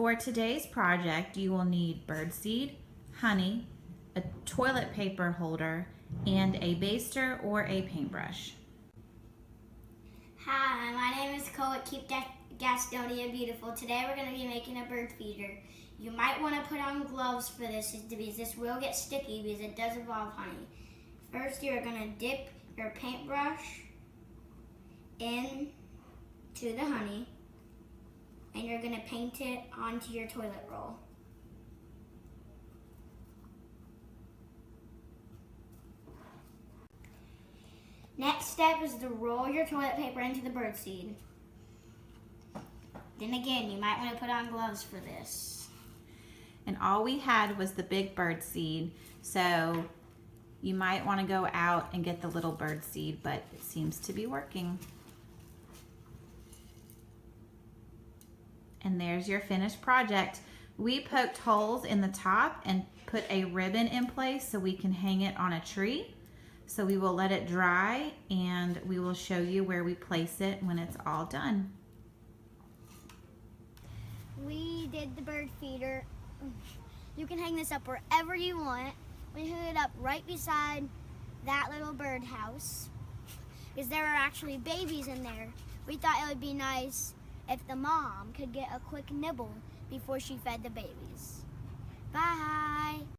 For today's project, you will need birdseed, honey, a toilet paper holder, and a baster or a paintbrush. Hi, my name is Cole at Keep Gastonia Beautiful. Today we're going to be making a bird feeder. You might want to put on gloves for this because this will get sticky because it does involve honey. First, you're going to dip your paintbrush into the honey and you're going to paint it onto your toilet roll. Next step is to roll your toilet paper into the birdseed. Then again, you might want to put on gloves for this. And all we had was the big birdseed, so you might want to go out and get the little birdseed, but it seems to be working. And there's your finished project. We poked holes in the top and put a ribbon in place so we can hang it on a tree. So we will let it dry and we will show you where we place it when it's all done. We did the bird feeder. You can hang this up wherever you want. We hung it up right beside that little bird house because there are actually babies in there. We thought it would be nice if the mom could get a quick nibble before she fed the babies. Bye.